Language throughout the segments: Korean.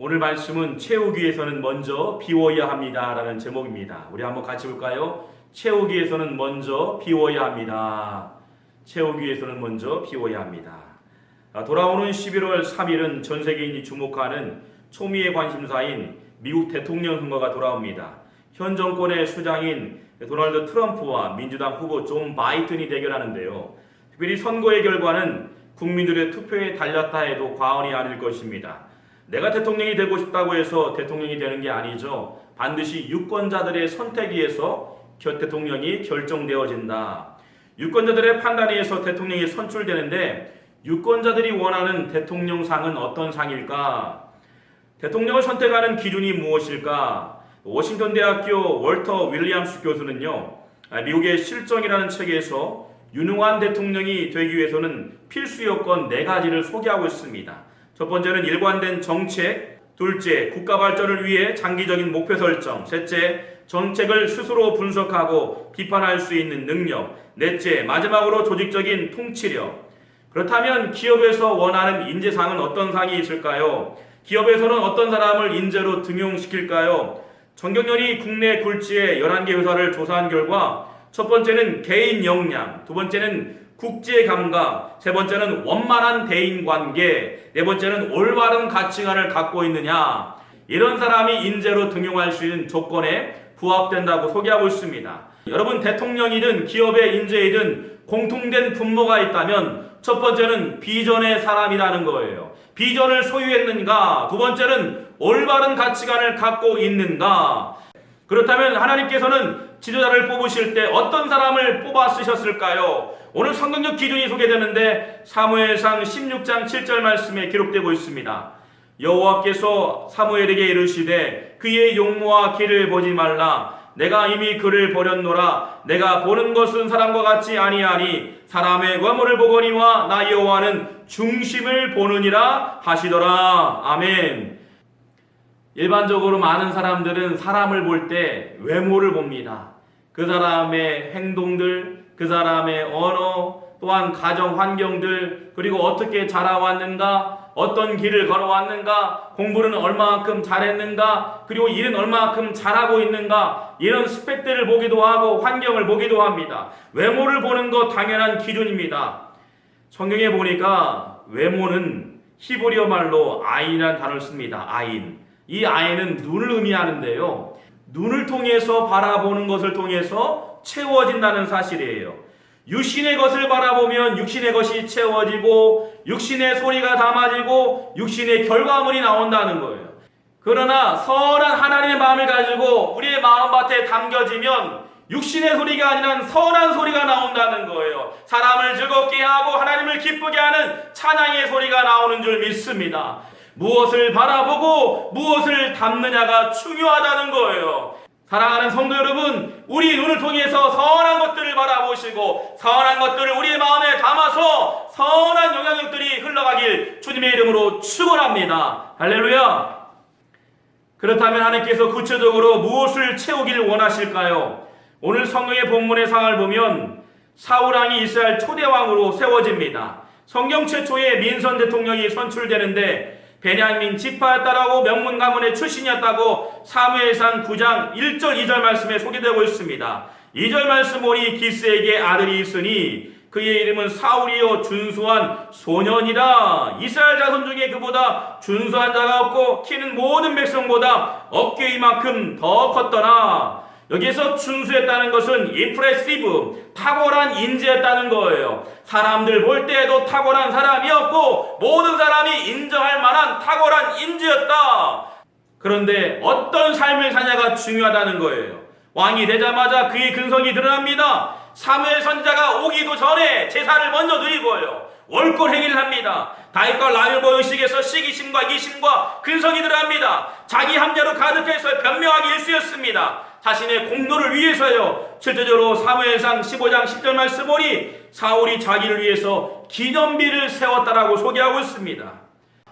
오늘 말씀은 채우기 위해서는 먼저 비워야 합니다 라는 제목입니다. 우리 한번 같이 볼까요? 채우기 위해서는 먼저 비워야 합니다. 채우기 위해서는 먼저 비워야 합니다. 돌아오는 11월 3일은 전 세계인이 주목하는 초미의 관심사인 미국 대통령 선거가 돌아옵니다. 현 정권의 수장인 도널드 트럼프와 민주당 후보 존 바이든이 대결하는데요. 특별히 선거의 결과는 국민들의 투표에 달렸다 해도 과언이 아닐 것입니다. 내가 대통령이 되고 싶다고 해서 대통령이 되는 게 아니죠. 반드시 유권자들의 선택에 의해서 대통령이 결정되어진다. 유권자들의 판단에 의해서 대통령이 선출되는데 유권자들이 원하는 대통령상은 어떤 상일까? 대통령을 선택하는 기준이 무엇일까? 워싱턴 대학교 월터 윌리엄스 교수는요, 미국의 실정이라는 책에서 유능한 대통령이 되기 위해서는 필수 요건 4가지를 소개하고 있습니다. 첫 번째는 일관된 정책, 둘째, 국가 발전을 위해 장기적인 목표 설정, 셋째, 정책을 스스로 분석하고 비판할 수 있는 능력, 넷째, 마지막으로 조직적인 통치력. 그렇다면 기업에서 원하는 인재상은 어떤 상이 있을까요? 기업에서는 어떤 사람을 인재로 등용시킬까요? 정경련이 국내 굴지의 11개 회사를 조사한 결과 첫 번째는 개인 역량, 두 번째는 국제 감각, 세 번째는 원만한 대인 관계, 네 번째는 올바른 가치관을 갖고 있느냐. 이런 사람이 인재로 등용할 수 있는 조건에 부합된다고 소개하고 있습니다. 여러분, 대통령이든 기업의 인재이든 공통된 분모가 있다면 첫 번째는 비전의 사람이라는 거예요. 비전을 소유했는가? 두 번째는 올바른 가치관을 갖고 있는가? 그렇다면 하나님께서는 지도자를 뽑으실 때 어떤 사람을 뽑아 쓰셨을까요? 오늘 성경적 기준이 소개되는데 사무엘상 16장 7절 말씀에 기록되고 있습니다. 여호와께서 사무엘에게 이르시되 그의 용모와 길을 보지 말라. 내가 이미 그를 버렸노라. 내가 보는 것은 사람과 같지 아니하니 사람의 외모를 보거니와 나 여호와는 중심을 보느니라 하시더라. 아멘. 일반적으로 많은 사람들은 사람을 볼 때 외모를 봅니다. 그 사람의 행동들, 그 사람의 언어, 또한 가정 환경들, 그리고 어떻게 자라왔는가, 어떤 길을 걸어왔는가, 공부는 얼마만큼 잘했는가, 그리고 일은 얼마만큼 잘하고 있는가, 이런 스펙들을 보기도 하고 환경을 보기도 합니다. 외모를 보는 것 당연한 기준입니다. 성경에 보니까 외모는 히브리어 말로 아인이라는 단어를 씁니다. 아인. 이 아인은 눈을 의미하는데요. 눈을 통해서 바라보는 것을 통해서 채워진다는 사실이에요. 육신의 것을 바라보면 육신의 것이 채워지고 육신의 소리가 담아지고 육신의 결과물이 나온다는 거예요. 그러나 선한 하나님의 마음을 가지고 우리의 마음밭에 담겨지면 육신의 소리가 아니라 선한 소리가 나온다는 거예요. 사람을 즐겁게 하고 하나님을 기쁘게 하는 찬양의 소리가 나오는 줄 믿습니다. 무엇을 바라보고 무엇을 담느냐가 중요하다는 거예요. 사랑하는 성도 여러분, 우리 눈을 통해서 선한 것들을 바라보시고 선한 것들을 우리의 마음에 담아서 선한 영향력들이 흘러가길 주님의 이름으로 축원합니다. 할렐루야. 그렇다면 하나님께서 구체적으로 무엇을 채우기를 원하실까요? 오늘 성경의 본문의 상을 보면 사울왕이 이스라엘 초대왕으로 세워집니다. 성경 최초의 민선 대통령이 선출되는데 베냐민 지파였다라고 명문 가문의 출신이었다고 사무엘상 9장 1절 2절 말씀에 소개되고 있습니다. 2절 말씀 보니 기스에게 아들이 있으니 그의 이름은 사울이요 준수한 소년이라. 이스라엘 자손 중에 그보다 준수한 자가 없고 키는 모든 백성보다 어깨 이만큼 더 컸더라. 여기에서 준수했다는 것은 impressive, 탁월한 인재였다는 거예요. 사람들 볼 때에도 탁월한 사람이었고 모든 사람이 인정할 만한 탁월한 인재였다. 그런데 어떤 삶을 사냐가 중요하다는 거예요. 왕이 되자마자 그의 근성이 드러납니다. 사무엘 선지자가 오기도 전에 제사를 먼저 드리고요. 월권 행위를 합니다. 다윗과 라면보 의식에서 시기심과 이심과 근성이 드러납니다. 자기 합리로 가득해서 변명하기 일쑤였습니다. 자신의 공로를 위해서요. 실제적으로 사무엘상 15장 10절 말씀 보니 사울이 자기를 위해서 기념비를 세웠다라고 소개하고 있습니다.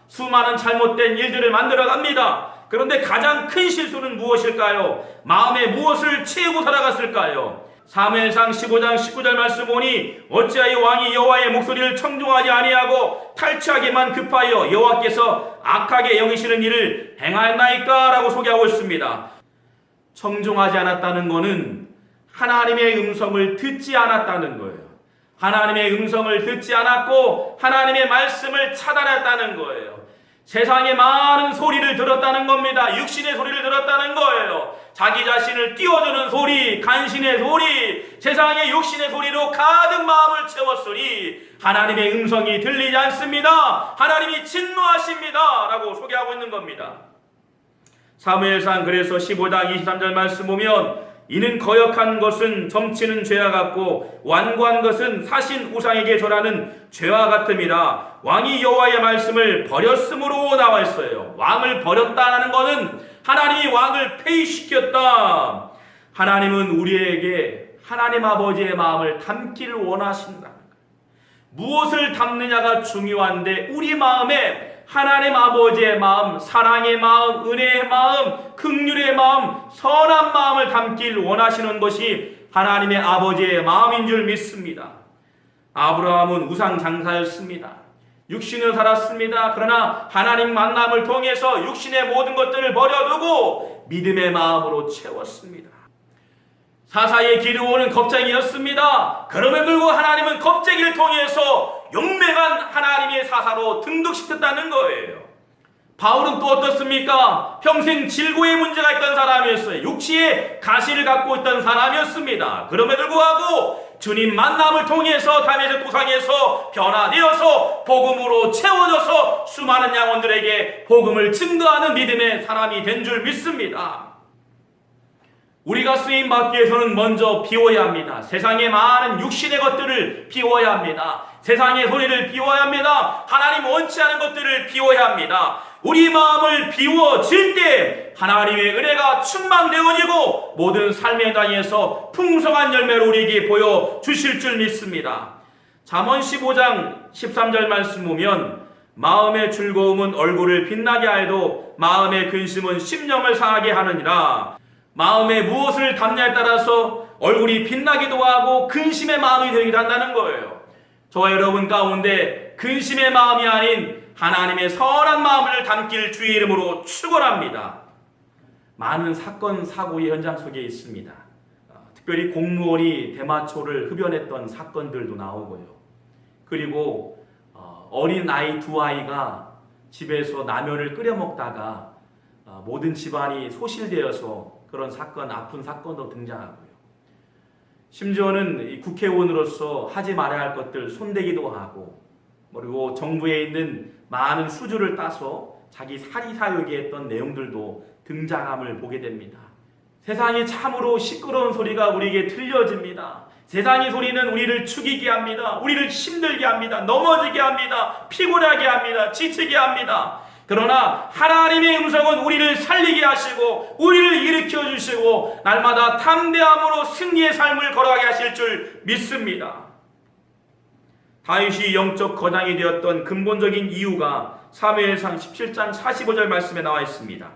수많은 잘못된 일들을 만들어갑니다. 그런데 가장 큰 실수는 무엇일까요? 마음에 무엇을 채우고 살아갔을까요? 사무엘상 15장 19절 말씀 보니 어찌하여 왕이 여호와의 목소리를 청종하지 아니하고 탈취하기만 급하여 여호와께서 악하게 여기시는 일을 행하였나이까? 라고 소개하고 있습니다. 청종하지 않았다는 것은 하나님의 음성을 듣지 않았다는 거예요. 하나님의 음성을 듣지 않았고 하나님의 말씀을 차단했다는 거예요. 세상의 많은 소리를 들었다는 겁니다. 육신의 소리를 들었다는 거예요. 자기 자신을 띄워주는 소리, 간신의 소리, 세상의 육신의 소리로 가득 마음을 채웠으니 하나님의 음성이 들리지 않습니다. 하나님이 진노하십니다. 라고 소개하고 있는 겁니다. 사무엘상 그래서 15장 23절 말씀 보면 이는 거역한 것은 점치는 죄와 같고 완고한 것은 사신 우상에게 절하는 죄와 같음이라. 왕이 여호와의 말씀을 버렸으므로 나와 있어요. 왕을 버렸다는 것은 하나님이 왕을 폐위시켰다. 하나님은 우리에게 하나님 아버지의 마음을 담기를 원하신다. 무엇을 담느냐가 중요한데 우리 마음에 하나님 아버지의 마음, 사랑의 마음, 은혜의 마음, 긍휼의 마음, 선한 마음을 담길 원하시는 것이 하나님의 아버지의 마음인 줄 믿습니다. 아브라함은 우상 장사였습니다. 육신을 살았습니다. 그러나 하나님 만남을 통해서 육신의 모든 것들을 버려두고 믿음의 마음으로 채웠습니다. 사사의 기르오는 겁쟁이였습니다. 그럼에도 불구하고 하나님은 겁쟁이를 통해서 용맹한 하나님의 사사로 등극시켰다는 거예요. 바울은 또 어떻습니까? 평생 질고의 문제가 있던 사람이었어요. 육체의 가시를 갖고 있던 사람이었습니다. 그럼에도 불구하고 주님 만남을 통해서 다메섹 도상에서 변화되어서 복음으로 채워져서 수많은 영혼들에게 복음을 증거하는 믿음의 사람이 된 줄 믿습니다. 우리가 쓰임 받기 위해서는 먼저 비워야 합니다. 세상의 많은 육신의 것들을 비워야 합니다. 세상의 소리를 비워야 합니다. 하나님 원치 않은 것들을 비워야 합니다. 우리 마음을 비워질 때 하나님의 은혜가 충만되어지고 모든 삶의 단위에서 풍성한 열매를 우리에게 보여주실 줄 믿습니다. 잠언 15장 13절 말씀 보면 마음의 즐거움은 얼굴을 빛나게 하여도 마음의 근심은 심령을 상하게 하느니라. 마음에 무엇을 담냐에 따라서 얼굴이 빛나기도 하고 근심의 마음이 되기도 한다는 거예요. 저와 여러분 가운데 근심의 마음이 아닌 하나님의 선한 마음을 담길 주의 이름으로 축원합니다. 많은 사건 사고의 현장 속에 있습니다. 특별히 공무원이 대마초를 흡연했던 사건들도 나오고요. 그리고 어린 아이 두 아이가 집에서 라면을 끓여 먹다가 모든 집안이 소실되어서 그런 사건, 아픈 사건도 등장하고요. 심지어는 국회의원으로서 하지 말아야 할 것들 손대기도 하고, 그리고 정부에 있는 많은 수주를 따서 자기 사리사욕에 했던 내용들도 등장함을 보게 됩니다. 세상이 참으로 시끄러운 소리가 우리에게 들려집니다. 세상의 소리는 우리를 죽이게 합니다. 우리를 힘들게 합니다. 넘어지게 합니다. 피곤하게 합니다. 지치게 합니다. 그러나 하나님의 음성은 우리를 살리게 하시고 우리를 일으켜 주시고 날마다 담대함으로 승리의 삶을 걸어가게 하실 줄 믿습니다. 다윗이 영적 거장이 되었던 근본적인 이유가 사무엘상 17장 45절 말씀에 나와 있습니다.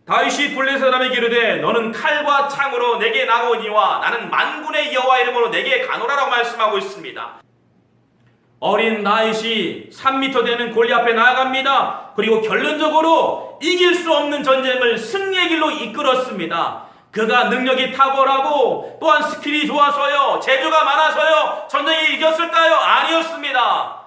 다윗이 블레셋 사람에게 이르되 너는 칼과 창으로 내게 나오니와 나는 만군의 여호와 이름으로 내게 가노라라고 말씀하고 있습니다. 어린 다윗이 3m 되는 골리앗 앞에 나아갑니다. 그리고 결론적으로 이길 수 없는 전쟁을 승리의 길로 이끌었습니다. 그가 능력이 탁월하고 또한 스킬이 좋아서요, 재주가 많아서요 전쟁에 이겼을까요? 아니었습니다.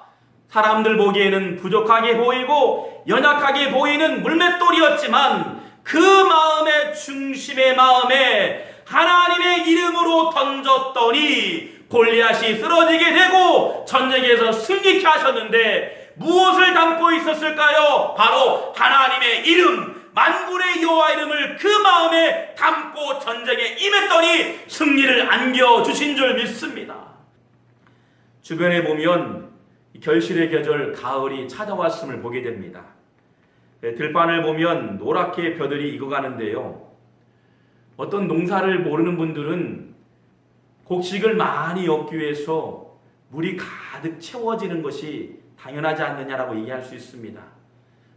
사람들 보기에는 부족하게 보이고 연약하게 보이는 물맷돌이었지만 그 마음의 중심의 마음에 하나님의 이름으로 던졌더니 골리앗이 쓰러지게 되고 전쟁에서 승리케 하셨는데 무엇을 담고 있었을까요? 바로 하나님의 이름, 만군의 여호와 이름을 그 마음에 담고 전쟁에 임했더니 승리를 안겨주신 줄 믿습니다. 주변에 보면 결실의 계절 가을이 찾아왔음을 보게 됩니다. 들판을 보면 노랗게 벼들이 익어가는데요. 어떤 농사를 모르는 분들은 곡식을 많이 얻기 위해서 물이 가득 채워지는 것이 당연하지 않느냐라고 얘기할 수 있습니다.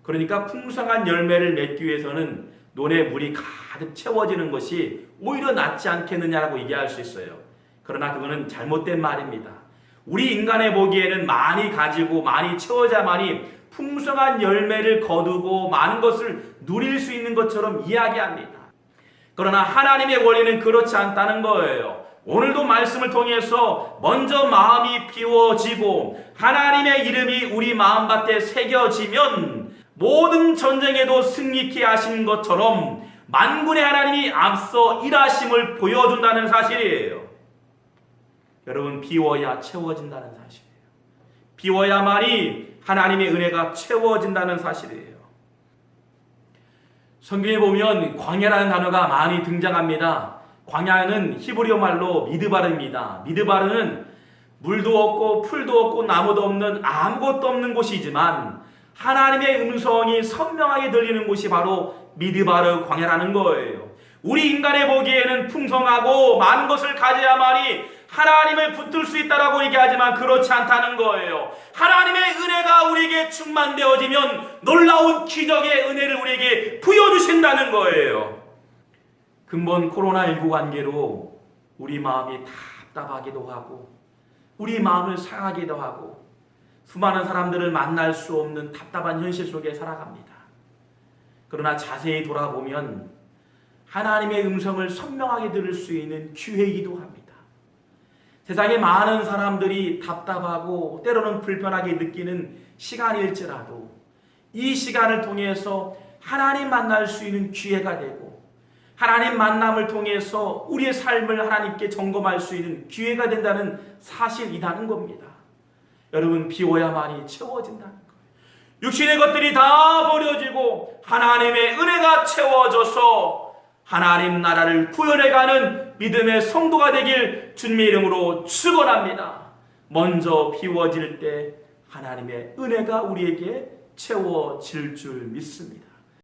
그러니까 풍성한 열매를 맺기 위해서는 논에 물이 가득 채워지는 것이 오히려 낫지 않겠느냐라고 얘기할 수 있어요. 그러나 그거는 잘못된 말입니다. 우리 인간의 보기에는 많이 가지고 많이 채워야만이 풍성한 열매를 거두고 많은 것을 누릴 수 있는 것처럼 이야기합니다. 그러나 하나님의 원리는 그렇지 않다는 거예요. 오늘도 말씀을 통해서 먼저 마음이 비워지고 하나님의 이름이 우리 마음밭에 새겨지면 모든 전쟁에도 승리케 하신 것처럼 만군의 하나님이 앞서 일하심을 보여준다는 사실이에요. 여러분, 비워야 채워진다는 사실이에요. 비워야만이 하나님의 은혜가 채워진다는 사실이에요. 성경에 보면 광야라는 단어가 많이 등장합니다. 광야는 히브리어 말로 미드바르입니다. 미드바르는 물도 없고 풀도 없고 나무도 없는 아무것도 없는 곳이지만 하나님의 음성이 선명하게 들리는 곳이 바로 미드바르 광야라는 거예요. 우리 인간의 보기에는 풍성하고 많은 것을 가져야만이 하나님을 붙들 수 있다라고 얘기하지만 그렇지 않다는 거예요. 하나님의 은혜가 우리에게 충만되어지면 놀라운 기적의 은혜를 우리에게 부여주신다는 거예요. 근본 코로나19 관계로 우리 마음이 답답하기도 하고 우리 마음을 상하기도 하고 수많은 사람들을 만날 수 없는 답답한 현실 속에 살아갑니다. 그러나 자세히 돌아보면 하나님의 음성을 선명하게 들을 수 있는 기회이기도 합니다. 세상에 많은 사람들이 답답하고 때로는 불편하게 느끼는 시간일지라도 이 시간을 통해서 하나님 만날 수 있는 기회가 되고 하나님 만남을 통해서 우리의 삶을 하나님께 점검할 수 있는 기회가 된다는 사실이라는 겁니다. 여러분, 비워야만이 채워진다는 거예요. 육신의 것들이 다 버려지고 하나님의 은혜가 채워져서 하나님 나라를 구현해가는 믿음의 성도가 되길 주님의 이름으로 축원합니다. 먼저 비워질 때 하나님의 은혜가 우리에게 채워질 줄 믿습니다.